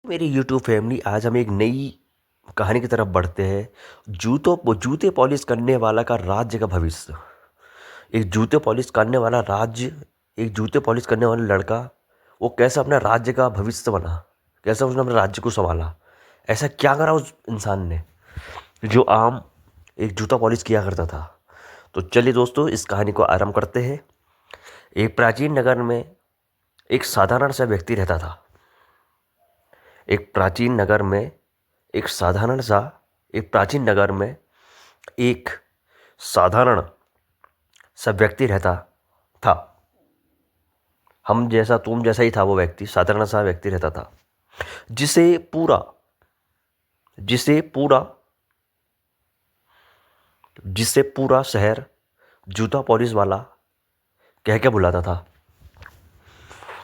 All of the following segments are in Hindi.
मेरी यूट्यूब फैमिली, आज हम एक नई कहानी की तरफ बढ़ते हैं। जूते पॉलिश करने वाला का राज्य का भविष्य। एक जूते पॉलिश करने वाला राज्य, एक जूते पॉलिश करने वाला लड़का, वो कैसे अपने राज्य का भविष्य बना, कैसे उसने अपने राज्य को संभाला। ऐसा क्या करा उस इंसान ने जो आम एक जूता पॉलिश किया करता था। तो चलिए दोस्तों, इस कहानी को आरंभ करते हैं। एक प्राचीन नगर में एक साधारण सा व्यक्ति रहता था। एक प्राचीन नगर में एक साधारण सा एक प्राचीन नगर में एक साधारण सा व्यक्ति रहता था। हम जैसा, तुम जैसा ही था वो व्यक्ति, साधारण सा व्यक्ति रहता था, जिसे पूरा जिसे पूरा जिसे पूरा शहर जूता पॉलिश वाला कह के बुलाता था।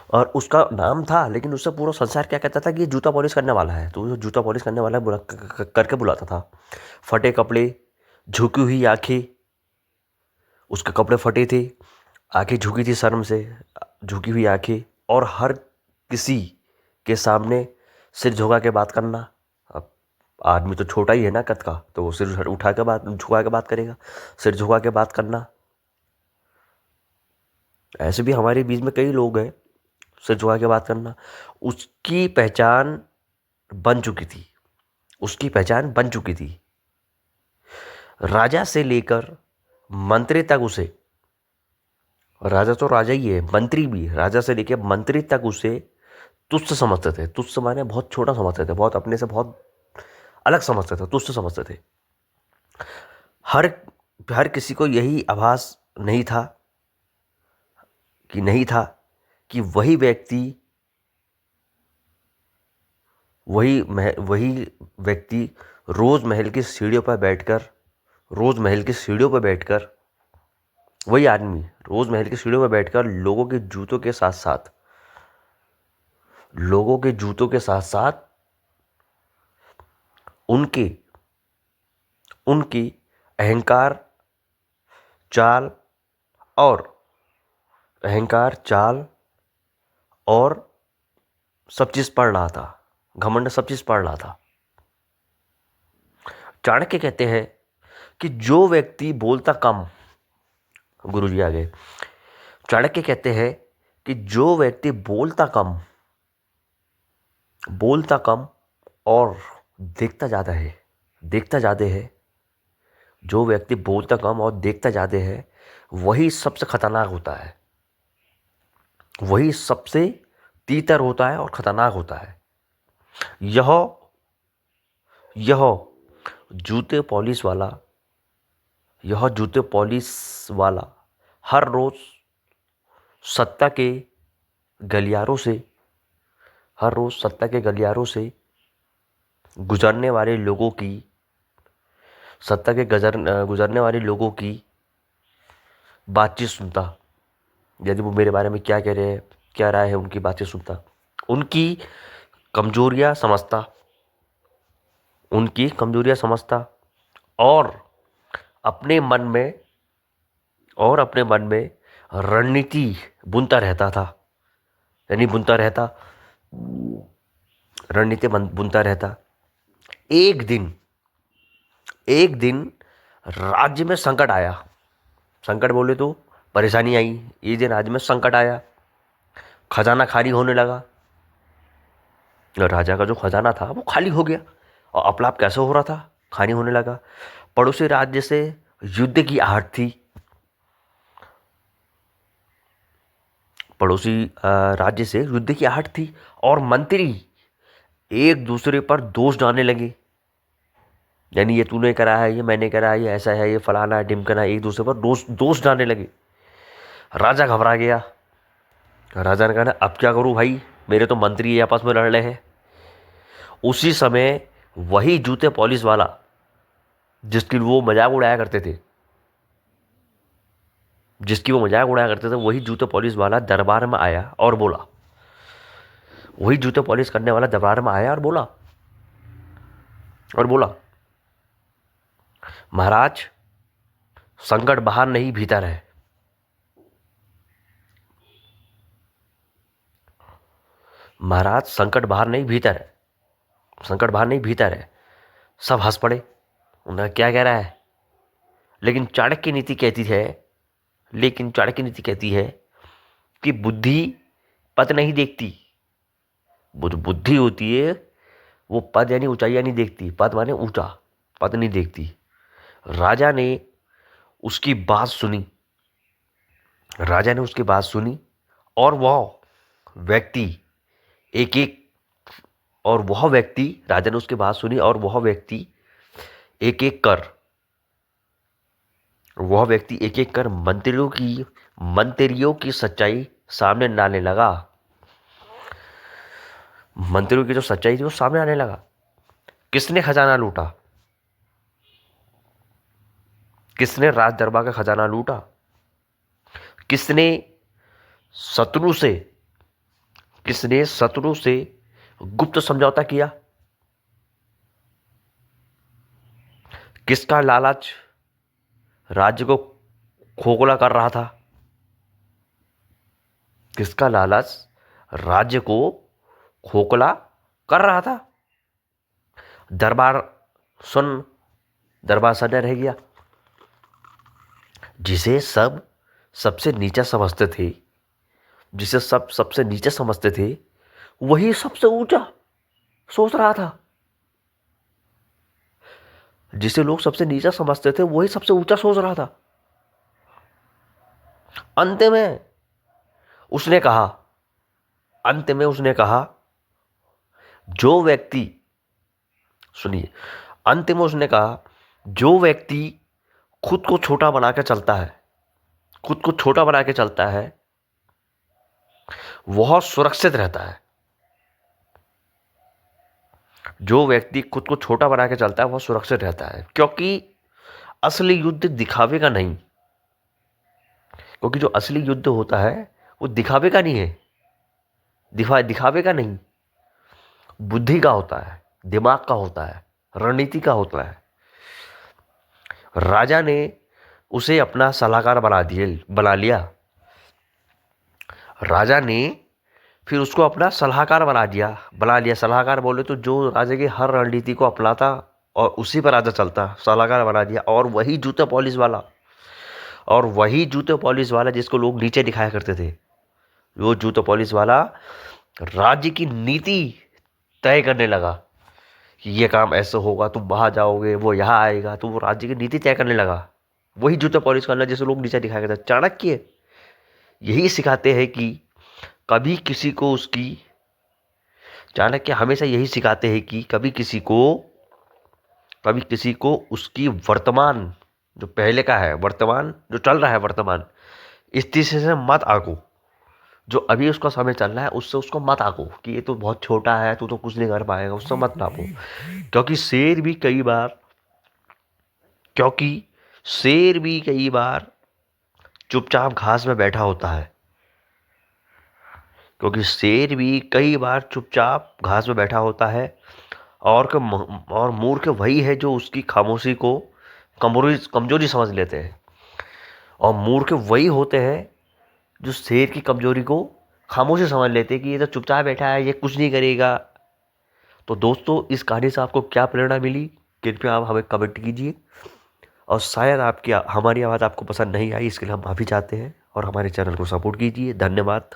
और उसका नाम था, लेकिन उससे पूरा संसार क्या कहता था कि ये जूता पॉलिश करने वाला है। तो वो जूता पॉलिश करने वाला करके बुलाता था। फटे कपड़े, झुकी हुई आंखें, उसके कपड़े फटे थे, आंखें झुकी थी शर्म से, झुकी हुई आंखें, और हर किसी के सामने सिर झुका के बात करना। अब आदमी तो छोटा ही है ना कद का, तो वो सिर उठा के बात, झुका के बात करेगा। सिर झुका के बात करना। ऐसे भी हमारे बीच में कई लोग हैं, सिर झुका के बात करना उसकी पहचान बन चुकी थी। उसकी पहचान बन चुकी थी। राजा से लेकर मंत्री तक उसे, राजा तो राजा ही है, मंत्री भी, राजा से लेकर मंत्री तक उसे तुच्छ समझते थे। तुच्छ माने बहुत छोटा समझते थे, बहुत अपने से बहुत अलग समझते थे, तुच्छ समझते थे। हर हर किसी को यही आभास नहीं था कि वही व्यक्ति रोज महल की सीढ़ियों पर बैठकर रोज महल की सीढ़ियों पर बैठकर वही आदमी रोज महल की सीढ़ियों पर बैठकर लोगों के जूतों के साथ साथ उनके उनकी अहंकार चाल और अहंकार चाल और सब चीज पढ़ रहा था। घमंड सब चीज पढ़ रहा था। चाणक्य कहते हैं कि जो व्यक्ति बोलता कम, गुरुजी आ गए। चाणक्य कहते हैं कि जो व्यक्ति बोलता कम और देखता ज्यादा है, जो व्यक्ति बोलता कम और देखता ज्यादा है, वही सबसे खतरनाक होता है। वही सबसे तीतर होता है और खतरनाक होता है। यह यह जूते पॉलिश वाला यह जूते पॉलिश वाला हर रोज सत्ता के गलियारों से हर रोज सत्ता के गलियारों से गुजरने वाले लोगों की गुजरने वाले लोगों की बातचीत सुनता। यदि वो मेरे बारे में क्या कह रहे हैं, क्या राय है, उनकी बातें सुनता, उनकी कमजोरियां समझता उनकी कमजोरियां समझता और अपने मन में अपने मन में रणनीति बुनता रहता था। यानी बुनता रहता। एक दिन राज्य में संकट आया। संकट बोले तो परेशानी आई। एक दिन राज्य में संकट आया, खजाना खाली होने लगा। और राजा का जो खजाना था वो खाली हो गया। और अपलाप कैसे हो रहा था, खाली होने लगा। पड़ोसी राज्य से युद्ध की आहट थी। राज्य से युद्ध की आहट थी और मंत्री एक दूसरे पर दोष डालने लगे। यानी ये तूने करा है, ये मैंने करा है, ये ऐसा है, ये फलाना है, ढिमकना है, एक दूसरे पर दोष डालने लगे। राजा घबरा गया। राजा ने कहा, अब क्या करूं भाई, मेरे तो मंत्री आपस में लड़ रहे हैं। उसी समय वही जूते पॉलिश वाला जिसकी वो मजाक उड़ाया करते थे वही जूते पॉलिश वाला दरबार में आया और बोला। वही जूते पॉलिश करने वाला दरबार में आया और बोला, महाराज, संकट बाहर नहीं भीतर है। महाराज, संकट बाहर नहीं भीतर है। संकट बाहर नहीं भीतर है। सब हंस पड़े, उन्हें क्या कह रहा है। लेकिन चाणक्य नीति कहती है कि बुद्धि पद नहीं देखती। बुद्धि होती है वो पद यानी ऊंचाई नहीं देखती। पद माने ऊंचा, पद नहीं देखती। राजा ने उसकी बात सुनी और वह व्यक्ति एक एक कर मंत्रियों की सच्चाई सामने लाने लगा। मंत्रियों की जो सच्चाई थी वो सामने आने लगा। किसने खजाना लूटा? किसने राज दरबार का खजाना लूटा? किसने शत्रु से गुप्त समझौता किया? किसका लालच राज्य को खोखला कर रहा था? किसका लालच राज्य को खोखला कर रहा था? दरबार सन्ना रह गया। जिसे सब सबसे नीचा समझते थे वही सबसे ऊंचा सोच रहा था। जिसे लोग सबसे नीचा समझते थे वही सबसे ऊंचा सोच रहा था। अंत में उसने कहा जो व्यक्ति खुद को छोटा बना के चलता है वह सुरक्षित रहता है। जो व्यक्ति खुद को छोटा बना के चलता है वह सुरक्षित रहता है, क्योंकि असली युद्ध दिखावे का नहीं। क्योंकि जो असली युद्ध होता है वो दिखावे का नहीं है, दिखावे का नहीं, बुद्धि का होता है, दिमाग का होता है, रणनीति का होता है। राजा ने उसे अपना सलाहकार बना लिया। राजा ने फिर उसको अपना सलाहकार बना लिया। सलाहकार बोले तो जो राजा की हर रणनीति को अपनाता और उसी पर राजा चलता, सलाहकार बना दिया। और वही जूते पॉलिश वाला जिसको लोग नीचे दिखाया करते थे, वो जूते पॉलिश वाला राज्य की नीति तय करने लगा कि ये काम ऐसे होगा, तुम वहां जाओगे, वो यहाँ आएगा, तो वो राज्य की नीति तय करने लगा। वही जूते पॉलिश वाला जिसे लोग नीचे दिखाया करते। चाणक्य यही सिखाते हैं कि चाणक्य हमेशा यही सिखाते हैं कि कभी किसी को उसकी वर्तमान जो पहले का है, वर्तमान जो चल रहा है, वर्तमान स्थिति से मत आको। जो अभी उसका समय चल रहा है उससे उसको मत आको कि ये तो बहुत छोटा है, तू तो कुछ नहीं कर पाएगा, उससे मत नापो। क्योंकि शेर भी कई बार चुपचाप घास में बैठा होता है। और मूर्ख वही है जो उसकी खामोशी को कमजोरी समझ लेते हैं। और मूर्ख वही होते हैं जो शेर की कमजोरी को खामोशी समझ लेते हैं कि ये तो चुपचाप बैठा है, ये कुछ नहीं करेगा। तो दोस्तों, इस कहानी से आपको क्या प्रेरणा मिली, कृपया आप हमें कमेंट कीजिए। और शायद हमारी आवाज़ आपको पसंद नहीं आई, इसके लिए हम माफ़ी चाहते हैं। और हमारे चैनल को सपोर्ट कीजिए। धन्यवाद।